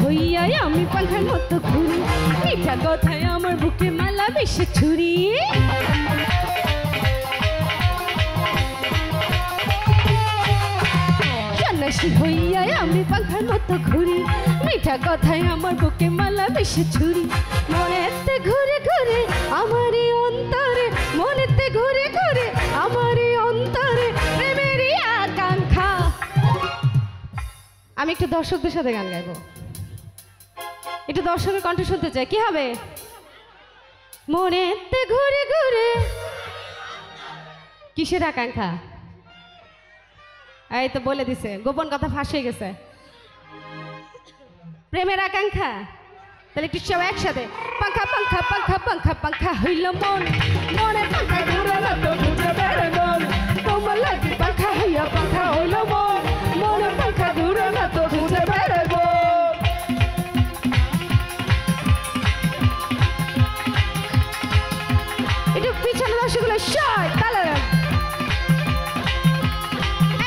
হইয়া আমি পাখার মতো ঘুরি মিঠা কথায় আমার বুকে মালা বেশি ছুরি সন্ন্যাসী হইয়া আমি পাখার মতো ঘুরি মিঠা কথায় আমার বুকে মালা বেশি ছুরি মনেতে ঘুরে ঘুরে আমারই অন্তরে মনেতে ঘুরে ঘুরে আমারই অন্তরে প্রেমেরই আকাঙ্ক্ষা। আমি একটু দর্শকদের সাথে গান গাইবো, একটু দর্শকের কণ্ঠ শুনতে চাই। কি হবে? মনেতে ঘুরে ঘুরে কিসের আকাঙ্ক্ষা? এই তো বলে দিছে, গোপন কথা ফাঁস হয়ে গেছে। প্রেমের আকাঙ্ক্ষা। তাহলে একটু সব একসাথে পাঙ্খা পাঙ্খা পাঙ্খা পাঙ্খা পাঙ্খা হইল মন মনে পাঙ্খা ঘুরে না তো ঘুরে বেড়ে মন তোমার লাগে পাঙ্খা হইয়া পাঙ্খা হইল মন মনে পাঙ্খা ঘুরে না তো ঘুরে বেড়ে মন। একটু পিছনে দর্শকগুলো সয় তাহলে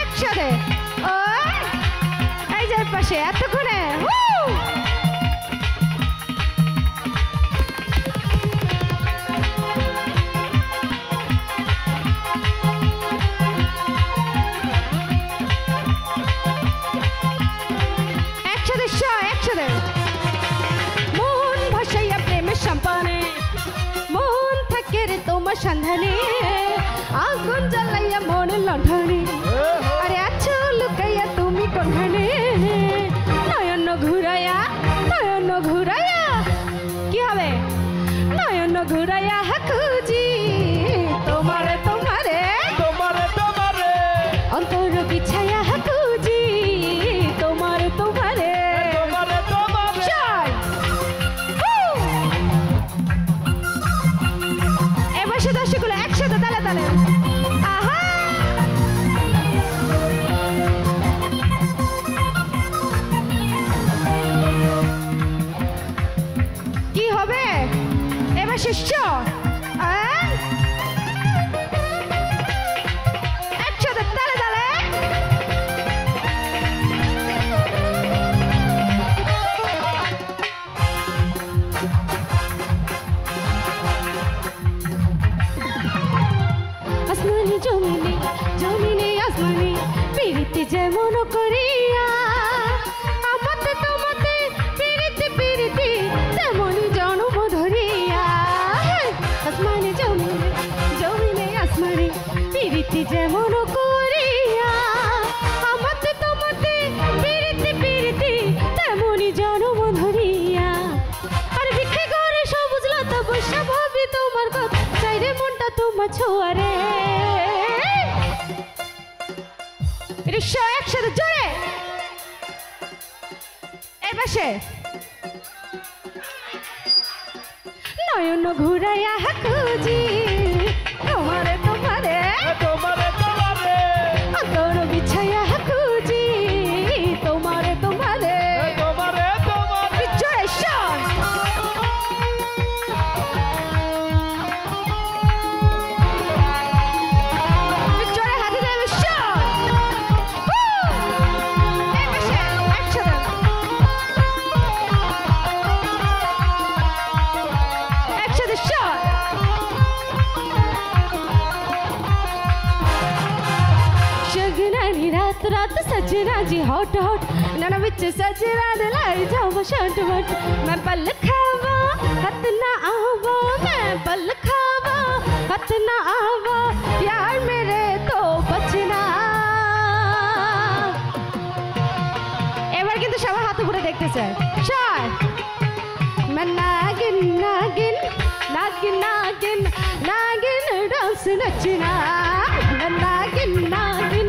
একসাথে ওই এই যে পাশে এতক্ষণে সন্ধানে আগুন জ্বালাইয়া মনে লণ্ঠনে আরে আছো লুকাইয়া তুমি কোনখানে নয়ন ঘুরাইয়া কি হবে? নয়ন ঘুরাইয়া খুঁজি তোমারে তোমারে তোমারে তোমারে অন্তর বিছাইয়া খুঁজি তোমারে তোমারে তোমারে তোমারে দর্শকগুলো একসাথে তালে তালে আহা কি হবে এবার শিষ্য একসাথে তালে তালে জমিনে জমিনে আসমানে পিরিতি যেমন করিয়া আমাতে তোমাতে পিরিতি পিরিতি তেমনি জন্ম ধরিয়া আসমানে জমিনে জমিনে আসমানে পিরিতি যেমন করিয়া আমাতে তোমাতে পিরিতি পিরিতি তেমনি জন্ম ধরিয়া আর ভিক্ষে করে সবুজ লতা বৈশা ভাবি তোমার কথা চাইরে মনটা তোমার ছোঁয়ারে একসাথে জোরে এপাশে নয়ন ঘুরাইয়া খুঁজি তোমারে তোমারে তোমারে তোমারে অন্তর বিছাইয়া খুঁজি তোমারে তোমারে তোমারে তোমারে জোরে শোন জোরে হাতে দেবে শোন रात सजना जी हॉट हॉट नैना विच सजना दे लाई जावा शर्ट वट मैं पल खावा हथ ना आवा मैं पल खावा हथ ना आवा यार मेरे तो बचना এবার কিন্তু সবাই হাত উপরে দেখতে চায় চায় मैं नागिन नागिन नागिन नागिन नागिन डांस नचना मैं नागिन नागिन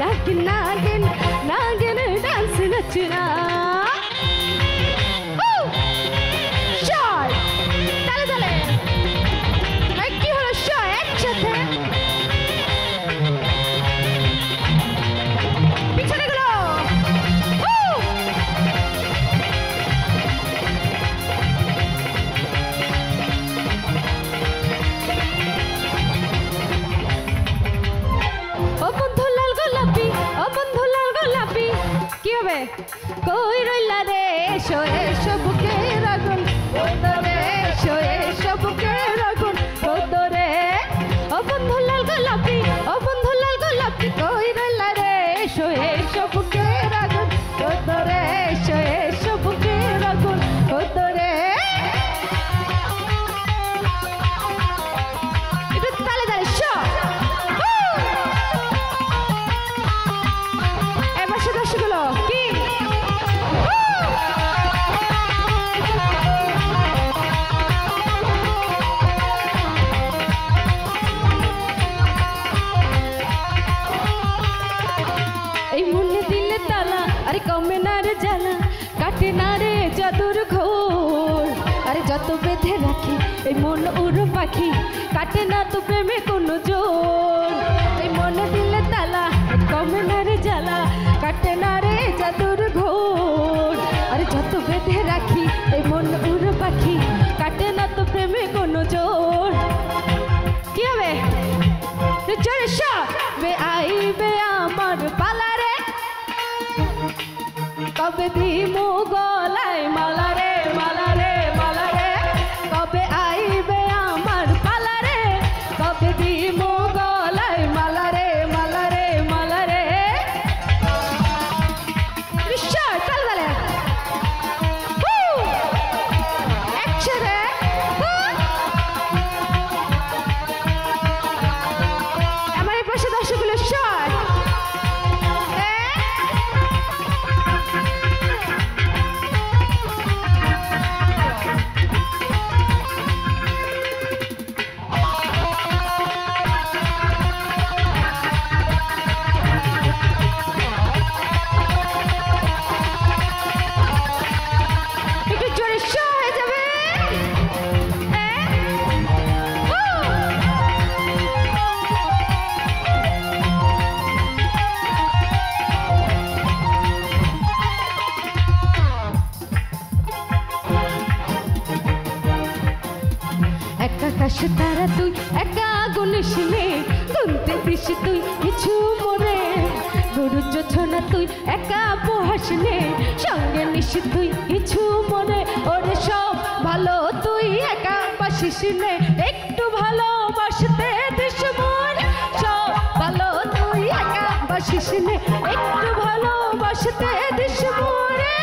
नागिन नागिन नागिन डांस नचना शॉट ताले ताले मैं की हलो शॉट একসাথে পিছনে গেল কই রইলা রে এসো এসো বুকের আগুন ভোতরে এসো এসো বুকের আগুন ভোতরে ও বন্ধু লাল গোলাপি ও বন্ধু লাল গোলাপি কই রইলা রে এসো এসো বুকের আগুন ভোতরে এসো এসো বুকের আগুন ভোতরে একটু তালে তালে শো এবার সে দর্শকগুলো কি এই মনে দিলে তালা আরে কমে না রে জ্বালা কাটে না রে জাদুর ঘোর আরে যত বেঁধে রাখি এই মন উড়ো পাখি কাটে না তো প্রেমে কোনো জোর এই মনে দিলে তালা কমে না রে জ্বালা কাটে না রে জাদুর ঘোর আরে যত বেঁধে রাখি এই মন উড়ো পাখি কাটে না তো প্রেমে কোনো জোর কি হবে জোরে সবে আইবে আমার পালা রে কবে দিমু গলায় মালা রে মালা রে মালা রে কবে আইবে আমার পালা রে কবে দিমু গলায় মালা রে মালা রে মালা রে নিশ্চয় চল গেলে একসাথে আমার এই পাশে দর্শকগুলো শট আকাশ তারা তুই একা আগুন শিলে গুনতে দিস তুই কিছু মরে গরু জোছনা তুই একা পোহাসনে সঙ্গে নিস তুই কিছু মরে ওরে সব ভালো তুই একা বাসিস নে একটু ভালোবাসতে দিস মরে সব ভালো তুই একা বাসিস নে একটু ভালোবাসতে দিস মরে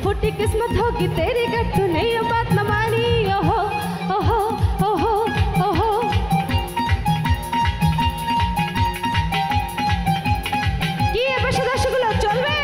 फूटी किस्मत होगी तेरी गट्टू नहीं बात न मानी ओहो ओहो ओहो ओहो কি এবার দর্শকগুলো চলবে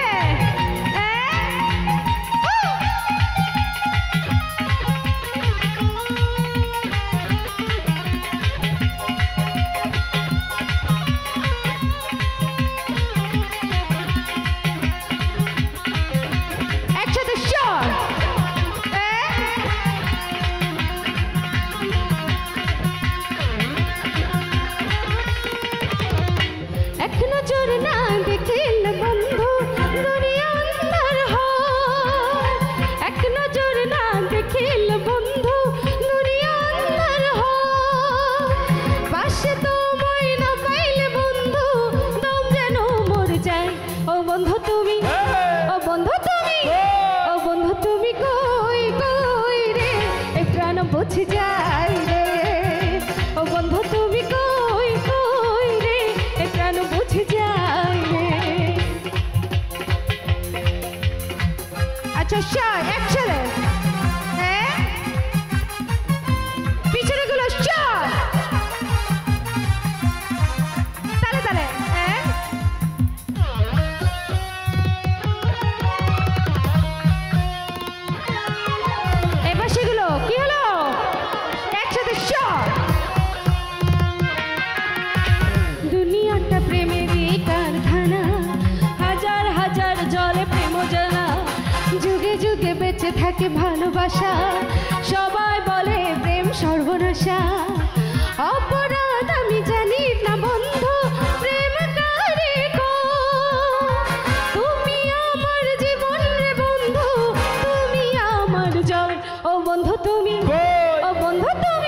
বুঝে যাই রে ও বন্ধু তুমি কই কই রে এ প্রাণ বুঝে যাই রে আচ্ছা শাহ একসাথে হ্যাঁ পিছনে গুলো শাহ ভালোবাসা সবাই বলে প্রেম সর্বনাশা অপরাধ আমি জানি না বন্ধু প্রেম কারে গো তুমি আমার জীবন রে বন্ধু তুমি আমার জয় ও বন্ধু তুমি ও বন্ধু তুমি